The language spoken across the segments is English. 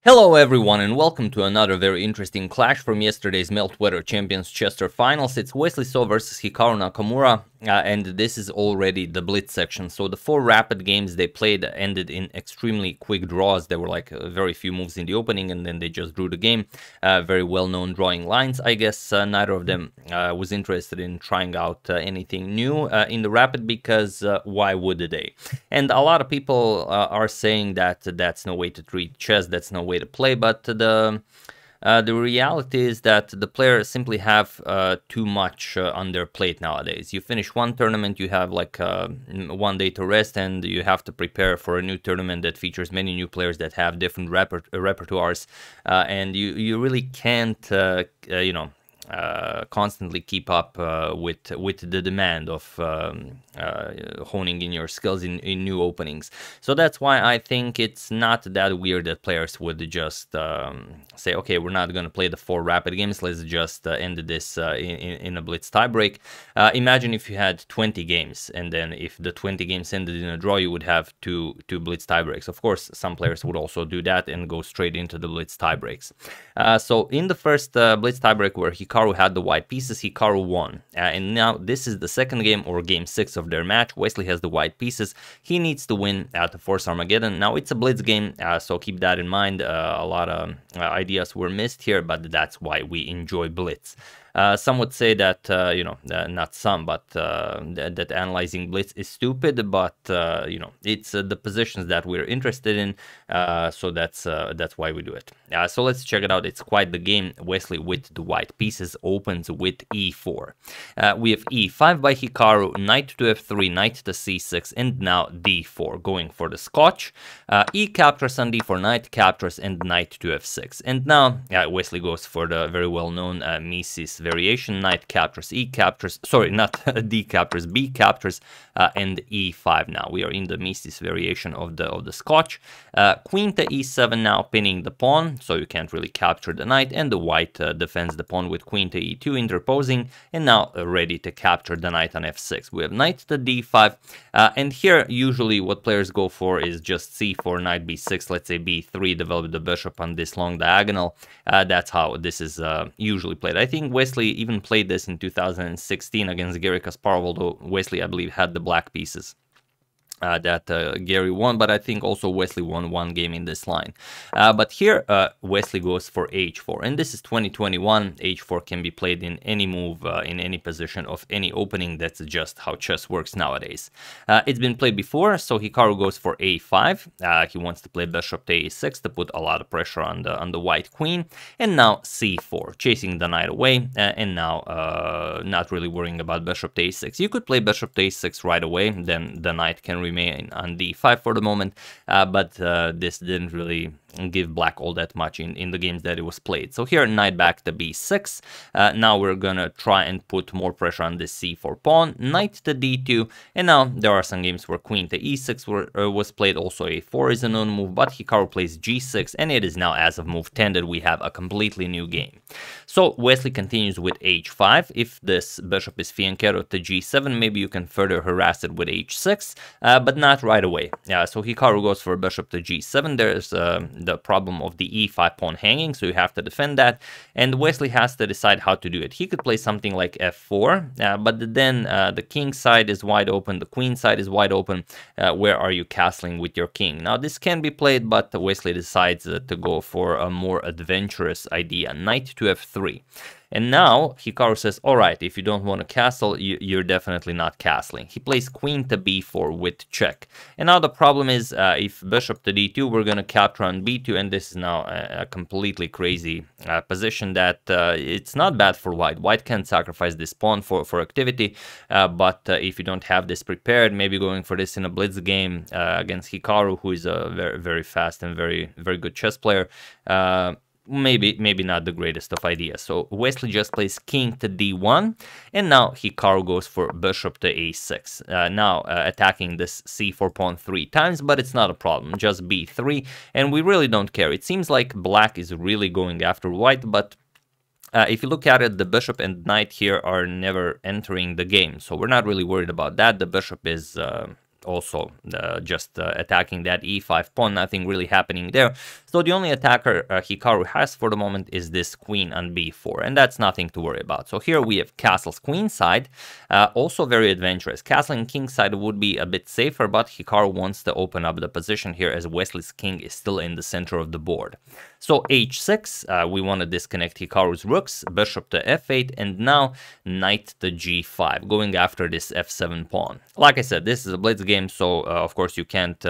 Hello everyone and welcome to another very interesting clash from yesterday's Meltwater Champions Chess Tour finals. It's Wesley versus Hikaru Nakamura, and this is already the Blitz section. So the 4 rapid games they played ended in extremely quick draws. There were like very few moves in the opening and then they just drew the game. Very well-known drawing lines. I guess neither of them was interested in trying out anything new in the rapid because why would they? And a lot of people are saying that that's no way to treat chess, that's no way to play, but the reality is that the players simply have too much on their plate nowadays. You finish one tournament, you have like 1 day to rest, and you have to prepare for a new tournament that features many new players that have different repertoires, and you really can't, constantly keep up with the demand of honing in your skills in new openings. So that's why I think it's not that weird that players would just say, okay, we're not going to play the 4 rapid games, let's just end this in a Blitz tiebreak. Imagine if you had 20 games, and then if the 20 games ended in a draw, you would have two Blitz tiebreaks. Of course, some players would also do that and go straight into the Blitz tiebreaks. So in the first Blitz tiebreak where Hikaru had the white pieces, Hikaru won. And now this is the second game, or game 6 of their match. Wesley has the white pieces. He needs to win to force Armageddon. Now it's a Blitz game, so keep that in mind. A lot of ideas were missed here, but that's why we enjoy Blitz. Some would say that, not some, but that analyzing Blitz is stupid, but, it's the positions that we're interested in, so that's why we do it. So let's check it out. It's quite the game. Wesley with the white pieces opens with e4. We have e5 by Hikaru, knight to f3, knight to c6, and now d4, going for the Scotch. E captures on d4, knight captures, and knight to f6. And now Wesley goes for the very well-known Mieses variation. Knight captures, E captures, sorry, not D captures, B captures, and E5. Now we are in the Mieses variation of the Scotch. Queen to E7 now, pinning the pawn, so you can't really capture the knight, and the white defends the pawn with queen to E2 interposing, and now ready to capture the knight on F6. We have knight to D5, and here usually what players go for is just C4, knight B6, let's say B3, develop the bishop on this long diagonal. That's how this is usually played. I think Wesley even played this in 2016 against Garry Kasparov, although Wesley, I believe, had the black pieces. That Gary won, but I think also Wesley won 1 game in this line. But here Wesley goes for h4, and this is 2021. h4 can be played in any move, in any position of any opening. That's just how chess works nowadays. It's been played before, so Hikaru goes for a5. He wants to play bishop to a6 to put a lot of pressure on the white queen, and now c4, chasing the knight away, and now not really worrying about bishop to a6. You could play bishop to a6 right away, then the knight can remain on d5 for the moment, but this didn't really give black all that much in the games that it was played. So here, knight back to b6. Now we're gonna try and put more pressure on this c4 pawn, knight to d2, and now there are some games where queen to e6 was played. Also a4 is a known move, but Hikaru plays g6, and it is now, as of move 10, that we have a completely new game. So Wesley continues with h5. If this bishop is fianchetto to g7, maybe you can further harass it with h6, but not right away. So Hikaru goes for bishop to g7. There's the problem of the e5 pawn hanging, so you have to defend that, and Wesley has to decide how to do it. He could play something like f4, but then the king side is wide open, the queen side is wide open. Where are you castling with your king? Now this can be played, but Wesley decides to go for a more adventurous idea, knight to f3. And now Hikaru says, all right, if you don't want to castle, you're definitely not castling. He plays queen to b4 with check. And now the problem is, if bishop to d2, we're going to capture on b2, and this is now a completely crazy position that it's not bad for white. White can sacrifice this pawn for activity, but if you don't have this prepared, maybe going for this in a Blitz game against Hikaru, who is a very, very fast and very, very good chess player, maybe not the greatest of ideas. So Wesley just plays king to d1, and now Hikaru goes for bishop to a6. Now attacking this c4 pawn 3 times, but it's not a problem, just b3, and we really don't care. It seems like black is really going after white, but if you look at it, the bishop and knight here are never entering the game, so we're not really worried about that. The bishop is also just attacking that e5 pawn, nothing really happening there. So the only attacker Hikaru has for the moment is this queen on b4, and that's nothing to worry about. So here we have castles queenside, also very adventurous. Castle and kingside would be a bit safer, but Hikaru wants to open up the position here as Wesley's king is still in the center of the board. So h6, we want to disconnect Hikaru's rooks, bishop to f8, and now knight to g5, going after this f7 pawn. Like I said, this is a blitz game, so of course you can't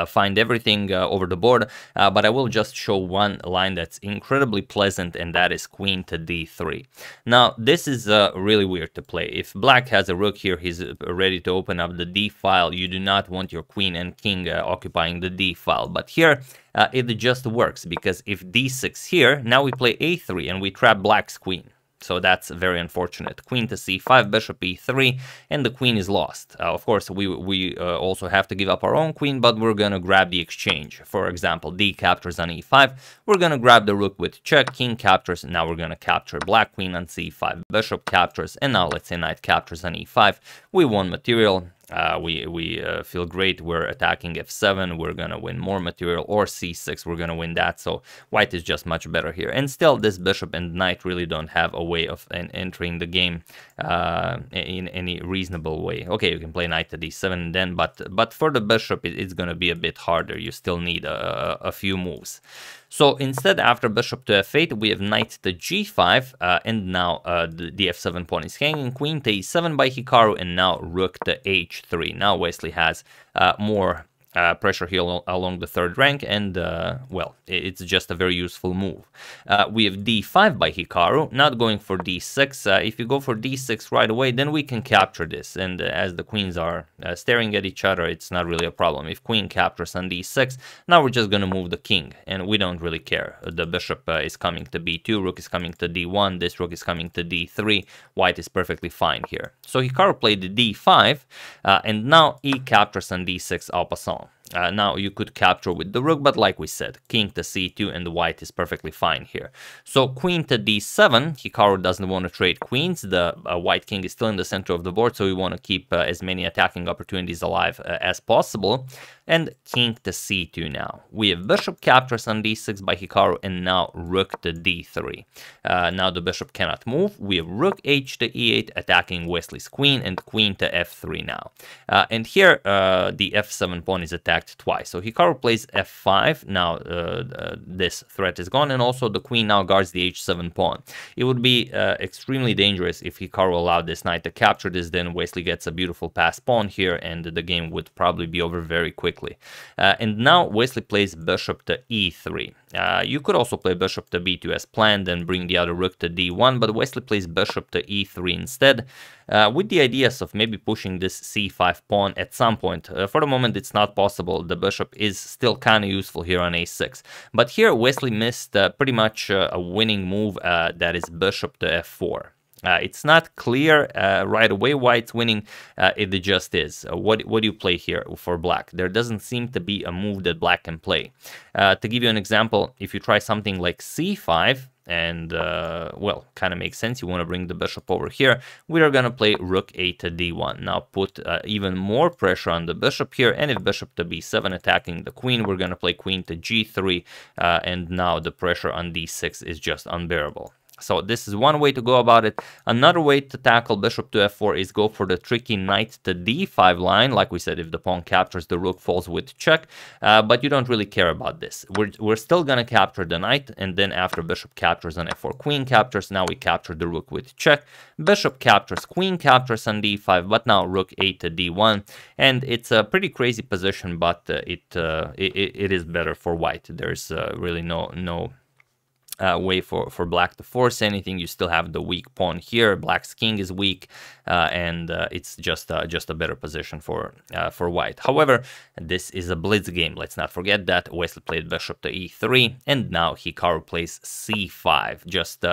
find everything over the board, but I will just show one line that's incredibly pleasant, and that is queen to d3. Now, this is really weird to play. If black has a rook here, he's ready to open up the d file. You do not want your queen and king occupying the d file, but here it just works, because if d6 here, now we play a3 and we trap black's queen. So that's very unfortunate. Queen to c5, bishop e3, and the queen is lost. Of course, we also have to give up our own queen, but we're going to grab the exchange. For example, d captures on e5. We're going to grab the rook with check, king captures, and now we're going to capture black queen on c5. Bishop captures, and now let's say knight captures on e5. We won material. We feel great. We're attacking f7. We're gonna win more material, or c6. We're gonna win that. So white is just much better here. And still, this bishop and knight really don't have a way of entering the game in any reasonable way. Okay, you can play knight to d7 then, but for the bishop, it's gonna be a bit harder. You still need a few moves. So instead, after bishop to f8, we have knight to g5, and now the f7 pawn is hanging, queen to e7 by Hikaru, and now rook to h3. Now Wesley has more pressure here along the third rank, and well, it's just a very useful move. We have d5 by Hikaru, not going for d6. If you go for d6 right away, then we can capture this, and as the queens are staring at each other, it's not really a problem. If queen captures on d6, now we're just going to move the king, and we don't really care. The bishop is coming to b2, rook is coming to d1, this rook is coming to d3, white is perfectly fine here. So Hikaru played the d5, and now e captures on d6 en passant. Now you could capture with the rook, but like we said, king to c2, and the white is perfectly fine here. So queen to d7, Hikaru doesn't want to trade queens. The white king is still in the center of the board, so we want to keep as many attacking opportunities alive as possible. And king to c2 now. We have bishop captures on d6 by Hikaru, and now rook to d3. Now the bishop cannot move. We have rook h to e8, attacking Wesley's queen, and queen to f3 now. And here the f7 pawn is attacked twice. So Hikaru plays f5. Now this threat is gone, and also the queen now guards the h7 pawn. It would be extremely dangerous if Hikaru allowed this knight to capture this. Then Wesley gets a beautiful pass pawn here, and the game would probably be over very quickly. And now Wesley plays bishop to e3. You could also play bishop to b2 as planned and bring the other rook to d1, but Wesley plays bishop to e3 instead, with the ideas of maybe pushing this c5 pawn at some point. For the moment, it's not possible. The bishop is still kind of useful here on a6. But here, Wesley missed pretty much a winning move, that is bishop to f4. It's not clear right away why it's winning. It just is. What do you play here for black? There doesn't seem to be a move that black can play. To give you an example, if you try something like c5, and well, kind of makes sense. You want to bring the bishop over here. We are going to play rook a to d1. Now put even more pressure on the bishop here, and if bishop to b7 attacking the queen, we're going to play queen to g3, and now the pressure on d6 is just unbearable. So this is one way to go about it. Another way to tackle bishop to f4 is go for the tricky knight to d5 line. Like we said, if the pawn captures, the rook falls with check, but you don't really care about this. We're still going to capture the knight, and then after bishop captures on f4, queen captures, now we capture the rook with check. Bishop captures, queen captures on d5, but now rook a to d1, and it's a pretty crazy position, but it is better for white. There's really no way for black to force anything. You still have the weak pawn here. Black's king is weak, and it's just a better position for white. However, this is a blitz game. Let's not forget that. Wesley played bishop to e3, and now Hikaru plays c5, just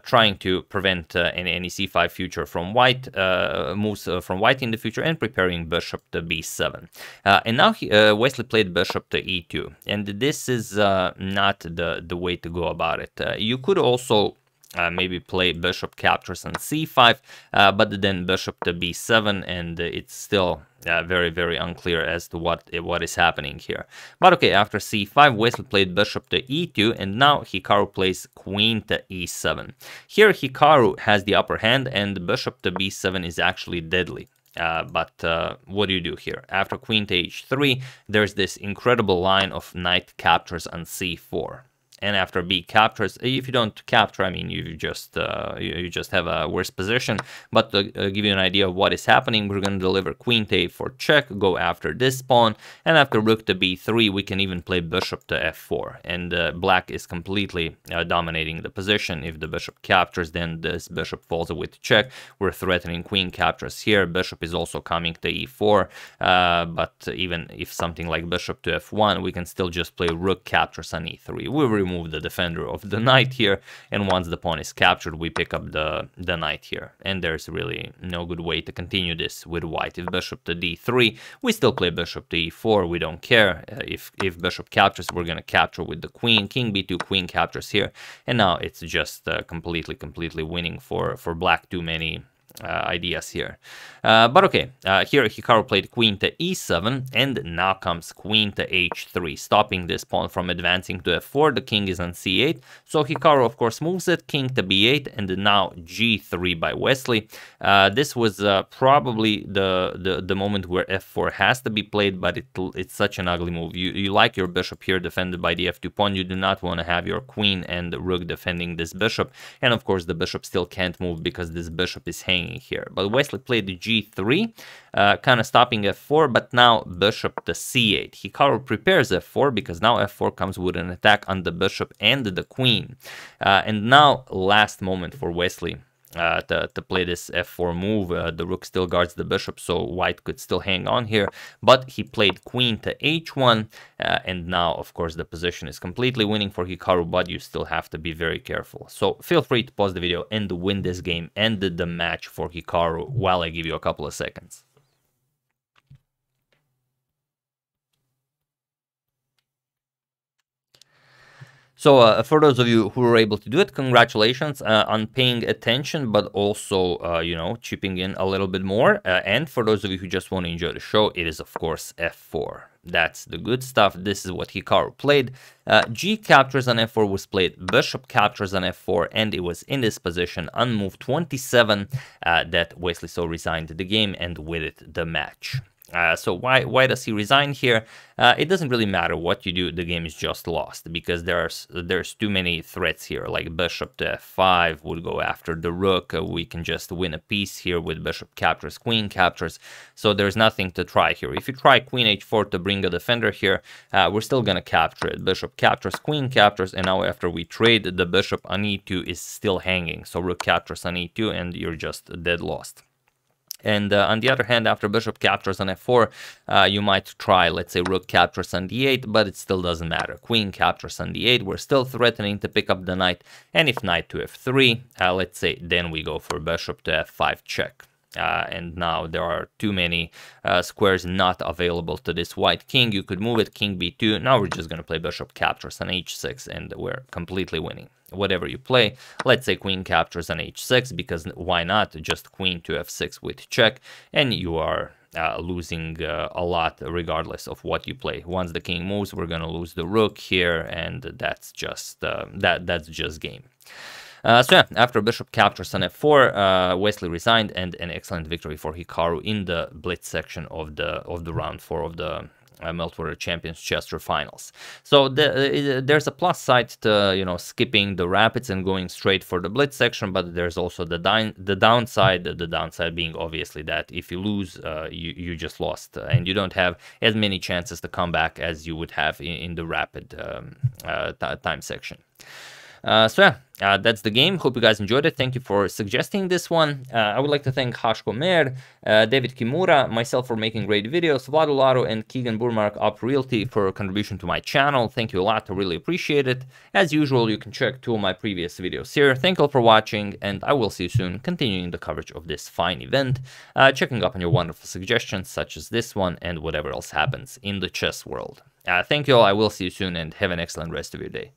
trying to prevent any c5 future from white, moves from white in the future, and preparing bishop to b7. And now Wesley played bishop to e2, and this is not the way to go about it. You could also maybe play bishop captures on c5, but then bishop to b7, and it's still very, very unclear as to what is happening here. But okay, after c5, Wesley played bishop to e2, and now Hikaru plays queen to e7. Here Hikaru has the upper hand, and bishop to b7 is actually deadly. But what do you do here? After queen to h3, there's this incredible line of knight captures on c4. And after b captures, if you don't capture, I mean, you just have a worse position. But to give you an idea of what is happening, we're going to deliver queen to a4 check, go after this pawn, and after rook to b3, we can even play bishop to f4. And black is completely dominating the position. If the bishop captures, then this bishop falls with check. We're threatening queen captures here. Bishop is also coming to e4. But even if something like bishop to f1, we can still just play rook captures on e3. We remove the defender of the knight here, and once the pawn is captured, we pick up the knight here, and there's really no good way to continue this with white. If bishop to d3, we still play bishop to e4, we don't care. If bishop captures, we're gonna capture with the queen. King b2, queen captures here, and now it's just completely winning for black. Too many ideas here. But okay, here Hikaru played queen to e7, and now comes queen to h3, stopping this pawn from advancing to f4. The king is on c8, so Hikaru of course moves it, king to b8, and now g3 by Wesley. This was probably the moment where f4 has to be played, but it's such an ugly move. You like your bishop here defended by the f2 pawn. You do not want to have your queen and rook defending this bishop, and of course the bishop still can't move because this bishop is hanging here. But Wesley played the g3, kind of stopping f4, but now bishop to c8. Hikaru prepares f4 because now f4 comes with an attack on the bishop and the queen. And now last moment for Wesley to play this f4 move. The rook still guards the bishop, so white could still hang on here, but he played queen to h1, and now of course the position is completely winning for Hikaru, but you still have to be very careful. So feel free to pause the video and win this game, end the match for Hikaru while I give you a couple of seconds. So for those of you who were able to do it, congratulations on paying attention, but also, you know, chipping in a little bit more. And for those of you who just want to enjoy the show, it is, of course, f4. That's the good stuff. This is what Hikaru played. G captures on f4 was played, bishop captures on f4, and it was in this position on move 27 that Wesley so resigned the game, and with it, the match. So why does he resign here? It doesn't really matter what you do, the game is just lost, because there's too many threats here, like bishop to f5 would go after the rook. We can just win a piece here with bishop captures, queen captures, so there's nothing to try here. If you try queen h4 to bring a defender here, we're still gonna capture it. Bishop captures, queen captures, and now after we trade, the bishop on e2 is still hanging, so rook captures on e2, and you're just dead lost. And on the other hand, after bishop captures on f4, you might try, let's say, rook captures on d8, but it still doesn't matter. Queen captures on d8, we're still threatening to pick up the knight, and if knight to f3, let's say, then we go for bishop to f5 check. And now there are too many squares not available to this white king. You could move it, king b2. Now we're just going to play bishop captures on h6, and we're completely winning. Whatever you play, let's say queen captures on h6, because why not? Just queen to f6 with check, and you are losing a lot regardless of what you play. Once the king moves, we're going to lose the rook here, and that's just that's just game. So yeah, after bishop captures on f4, Wesley resigned, and an excellent victory for Hikaru in the Blitz section of the round 4 of the Meltwater Champions Chess Tour finals. So there's a plus side to, you know, skipping the rapids and going straight for the Blitz section, but there's also the downside. The downside being obviously that if you lose, you just lost, and you don't have as many chances to come back as you would have in the rapid time section. So yeah, that's the game. Hope you guys enjoyed it. Thank you for suggesting this one. I would like to thank Hashko Mer, David Kimura, myself for making great videos, Vlado Laro, and Keegan Burmark Up Realty for a contribution to my channel. Thank you a lot. I really appreciate it. As usual, you can check 2 of my previous videos here. Thank you all for watching, and I will see you soon, continuing the coverage of this fine event, checking up on your wonderful suggestions, such as this one, and whatever else happens in the chess world. Thank you all. I will see you soon, and have an excellent rest of your day.